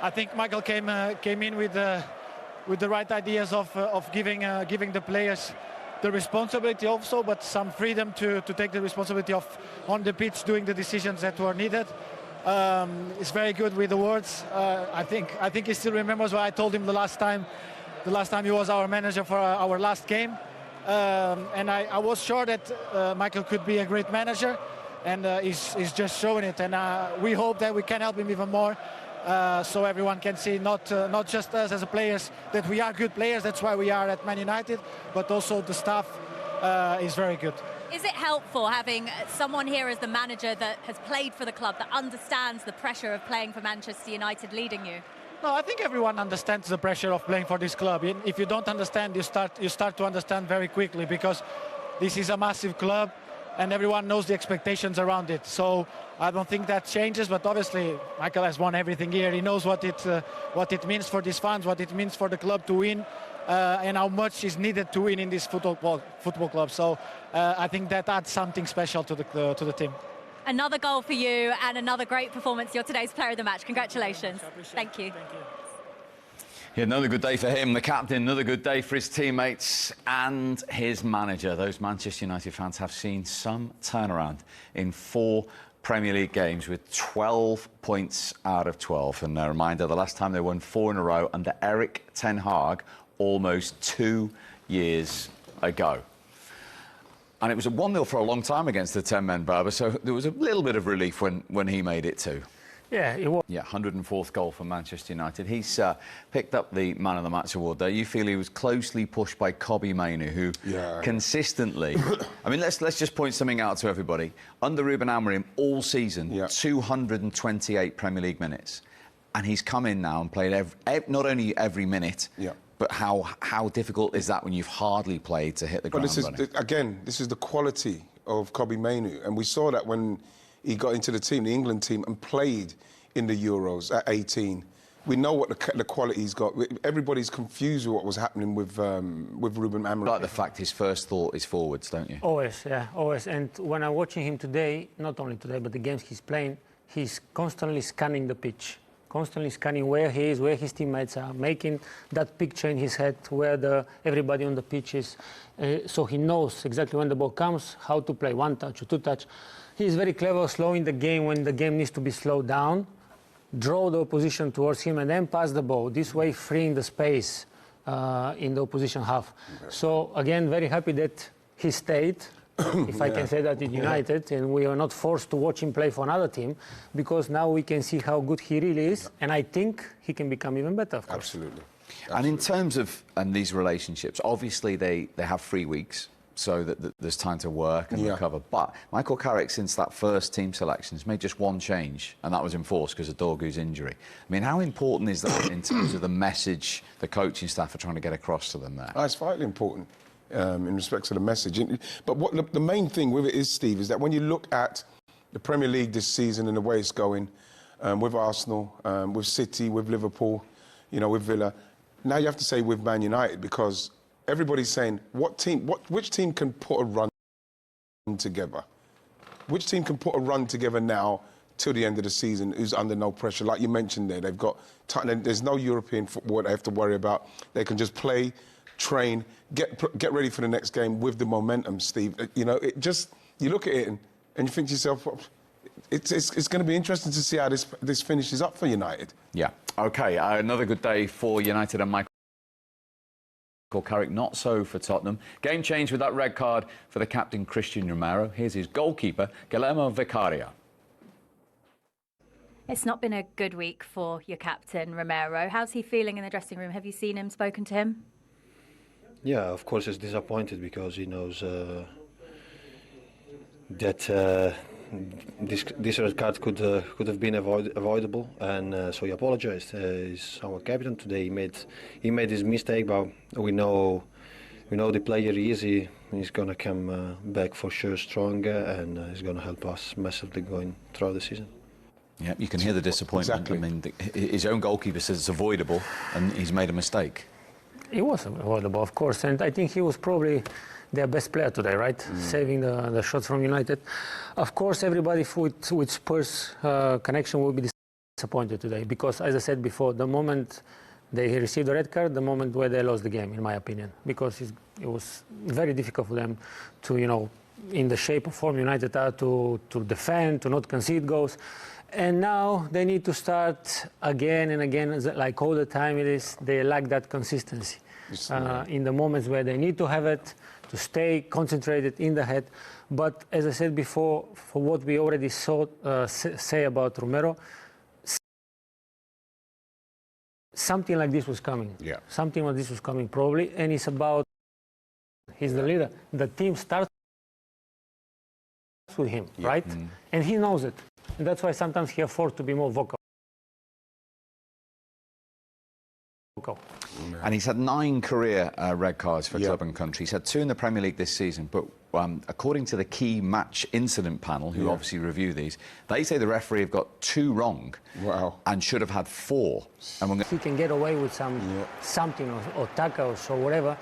I think Michael came in with the right ideas of giving the players the responsibility also, but some freedom to take the responsibility of on the pitch doing the decisions that were needed. It's very good with the words. I think he still remembers what I told him the last time he was our manager for our last game, and I was sure that Michael could be a great manager, and he's just showing it. And we hope that we can help him even more, so everyone can see not just us as a players that we are good players. That's why we are at Man United, but also the staff is very good. Is it helpful having someone here as the manager that has played for the club, that understands the pressure of playing for Manchester United leading you? No, I think everyone understands the pressure of playing for this club. If you don't understand, you start to understand very quickly, because this is a massive club and everyone knows the expectations around it. So I don't think that changes, but obviously Michael has won everything here. He knows what it means for these fans, what it means for the club to win, and how much is needed to win in this football club. So I think that adds something special to the team. Another goal for you and another great performance. You're today's player of the match. Congratulations. Thank you. Yeah, another good day for him, the captain, another good day for his teammates and his manager. Those Manchester United fans have seen some turnaround in 4 Premier League games with 12 points out of 12. And a reminder, the last time they won 4 in a row under Erik ten Hag, almost 2 years ago. And it was a 1-0 for a long time against the 10-men Berber, so there was a little bit of relief when he made it too. Yeah, it was. Yeah, 104th goal for Manchester United. He's picked up the Man of the Match award there. You feel he was closely pushed by Kobbie Mainoo, who consistently... I mean, let's just point something out to everybody. Under Ruben Amorim, all season, 228 Premier League minutes. And he's come in now and played not only every minute, but how difficult is that when you've hardly played to hit the ground running? This is the quality of Kobbie Mainoo. And we saw that when he got into the team, the England team, and played in the Euros at 18. We know what the quality he's got. Everybody's confused with what was happening with Ruben Amorim. Like the fact his first thought is forwards, don't you? Always, yeah, always. And when I'm watching him today, not only today, but the games he's playing, he's constantly scanning the pitch. Constantly scanning where he is, where his teammates are, making that picture in his head where everybody on the pitch is. So he knows exactly when the ball comes, how to play, 1 touch or 2 touch. He's very clever, slowing the game when the game needs to be slowed down, draw the opposition towards him and then pass the ball. This way freeing the space in the opposition half. So again, very happy that he stayed. If I can say that, in United, and we are not forced to watch him play for another team, because now we can see how good he really is, and I think he can become even better, of course. Absolutely. And in terms of these relationships, obviously they have 3 weeks, so that there's time to work and recover. But Michael Carrick, since that first team selection, has made just 1 change, and that was enforced because of Dorgu's injury. I mean, how important is that in terms of the message the coaching staff are trying to get across to them there? It's vitally important. In respect to the message. But what the main thing with it is, Steve, is that when you look at the Premier League this season and the way it's going, with Arsenal, with City, with Liverpool, with Villa, now you have to say with Man United, because everybody's saying, which team can put a run together? Which team can put a run together now till the end of the season who's under no pressure? Like you mentioned there, they've got there's no European football they have to worry about. They can just play, train, get ready for the next game with the momentum, Steve. You look at it and you think to yourself, well, it's going to be interesting to see how this finishes up for United. Yeah. OK, another good day for United and Michael Carrick, not so for Tottenham. Game change with that red card for the captain, Christian Romero. Here's his goalkeeper, Guillermo Vicario. It's not been a good week for your captain, Romero. How's he feeling in the dressing room? Have you seen him, spoken to him? Yeah, of course he's disappointed, because he knows that this red card could have been avoidable, and so he apologized. He's our captain today. He made his mistake, but we know the player he is. He's gonna come back for sure stronger, and he's gonna help us massively going throughout the season. Yeah, you can hear the disappointment. Exactly. I mean, his own goalkeeper says it's avoidable, and he's made a mistake. He was avoidable, of course, and I think he was probably their best player today, right? Saving the shots from United. Of course, everybody with Spurs connection will be disappointed today because, as I said before, the moment they received the red card, the moment where they lost the game, in my opinion, because it was very difficult for them to, in the shape of form United are, to defend, to not concede goals. And now they need to start again and again, like all the time it is, they lack that consistency. In the moments where they need to have it, to stay concentrated in the head. But as I said before, for what we already saw say about Romero, something like this was coming. Yeah. Something like this was coming probably, and it's about, he's the leader. The team starts with him, right? And he knows it. And that's why sometimes he affords to be more vocal. And he's had 9 career red cards for club and country. He's had 2 in the Premier League this season. But according to the key match incident panel, who obviously review these, they say the referee have got 2 wrong. Wow. And should have had 4. And He can get away with something or tackles or whatever.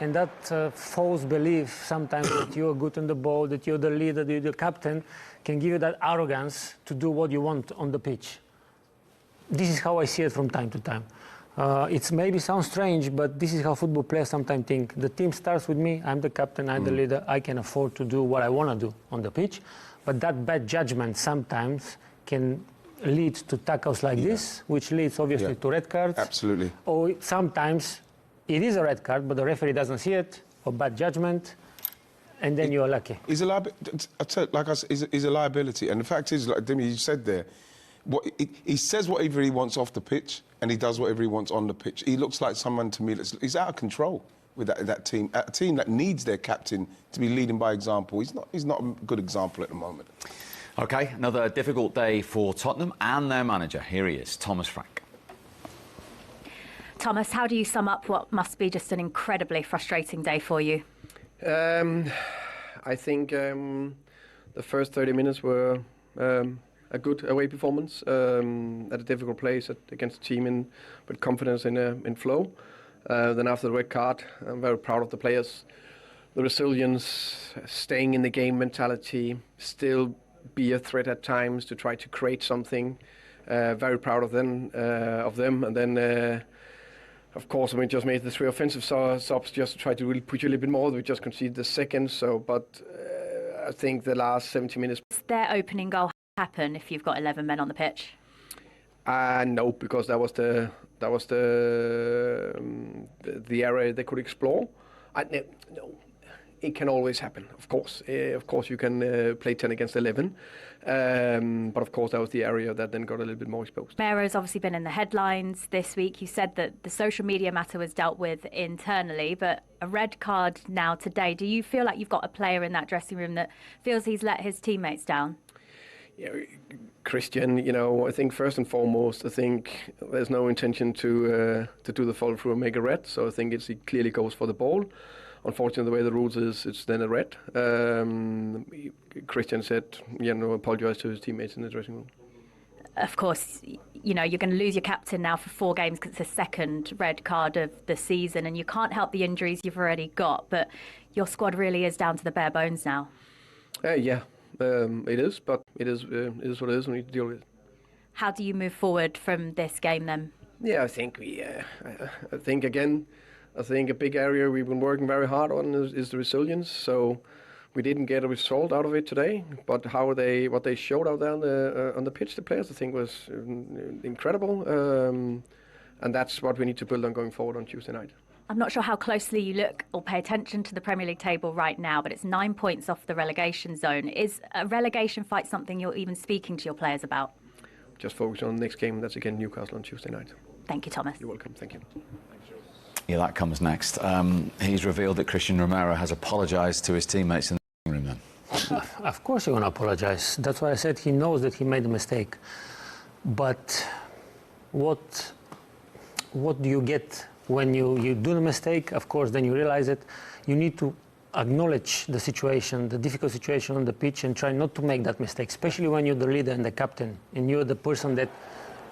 And that false belief sometimes that you're good on the ball, that you're the leader, you're the captain, can give you that arrogance to do what you want on the pitch. This is how I see it from time to time. It maybe sounds strange, but this is how football players sometimes think. The team starts with me, I'm the captain, I'm the leader, I can afford to do what I want to do on the pitch. But that bad judgment sometimes can lead to tackles like this, which leads obviously to red cards. Absolutely. Or sometimes it is a red card, but the referee doesn't see it, or bad judgment, and then you're lucky. Is a liability, and the fact is, like Dimi, you said there, he says whatever he wants off the pitch, and he does whatever he wants on the pitch. He looks like someone to me he's out of control with that team. A team that needs their captain to be leading by example. He's not a good example at the moment. OK, another difficult day for Tottenham and their manager. Here he is, Thomas Frank. Thomas, how do you sum up what must be just an incredibly frustrating day for you? I think the first 30 minutes were a good away performance at a difficult place against a team with confidence in flow. Then after the red card, I'm very proud of the players. The resilience, staying in the game mentality, still be a threat at times to try to create something. Very proud of them. And then, of course, we just made the 3 offensive subs just to try to really push a little bit more. We just conceded the second. But I think the last 70 minutes. Their opening goal happen if you've got 11 men on the pitch? No, because that was the area they could explore. No, it can always happen. Of course, you can play 10 against 11, but of course that was the area that then got a little bit more exposed. Romero's obviously been in the headlines this week. You said that the social media matter was dealt with internally, but a red card now today. Do you feel like you've got a player in that dressing room that feels he's let his teammates down? Yeah, Christian, I think first and foremost, I think there's no intention to do the follow through and make a red. So I think it clearly goes for the ball. Unfortunately, the way the rules is, it's then a red. Christian said, apologise to his teammates in the dressing room. Of course, you're going to lose your captain now for 4 games because it's the second red card of the season, and you can't help the injuries you've already got. But your squad really is down to the bare bones now. Yeah. It is, but it is what it is. We need to deal with it. How do you move forward from this game then? Yeah, I think I think a big area we've been working very hard on is the resilience. So we didn't get a result out of it today, but what they showed out there on the pitch, the players, I think was incredible, and that's what we need to build on going forward on Tuesday night. I'm not sure how closely you look or pay attention to the Premier League table right now, but it's 9 points off the relegation zone. Is a relegation fight something you're even speaking to your players about? Just focus on the next game, that's again Newcastle on Tuesday night. Thank you, Thomas. You're welcome, thank you. Yeah, that comes next. He's revealed that Christian Romero has apologised to his teammates in the room then. Of course he's going to apologise. That's why I said he knows that he made a mistake. But what do you get when you do the mistake? Of course, then you realize it. You need to acknowledge the situation, the difficult situation on the pitch, and try not to make that mistake, especially when you're the leader and the captain, and you're the person that...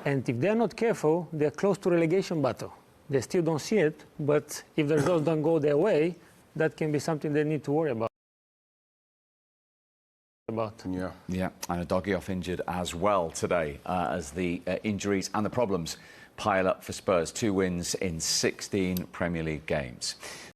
And if they're not careful, they're close to relegation battle. They still don't see it, but if the results don't go their way, that can be something they need to worry about. about. Yeah. Yeah, and a doggy off injured as well today as the injuries and the problems pile up for Spurs. 2 wins in 16 Premier League games.